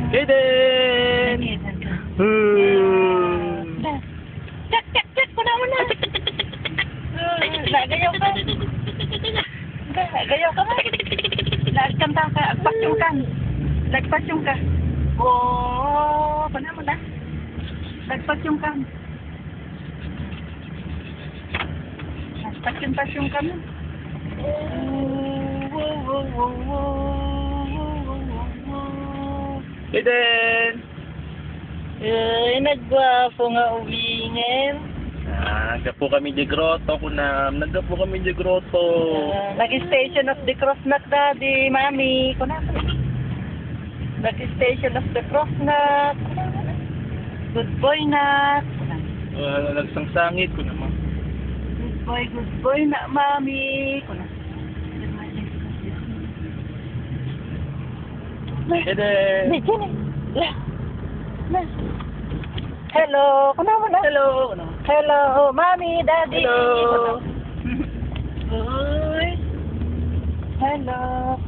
Eden! Cek, cek, cek, kuna mo na. Nagayaw ka. Nagayaw ka ba? Nagkanta ka, agpasyong ka. Nagpasyong ka. Oo, kuna mo na. Nagpasyong ka. Nagpasyong ka mo. Eden! Ay, nagwapo nga uwingin. Nagpo kami di grotto, kunam. Nagpo kami di grotto. Nag-station of the cross na daddy, mami. Kuna mo. Nag-station of the cross na. Good boy na. Nagsangsangit ko naman. Good boy na, mami. Kuna. Eden! Hello, kuna mo na. Hello! Hello, mami, daddy. Hello! Uy. Hello.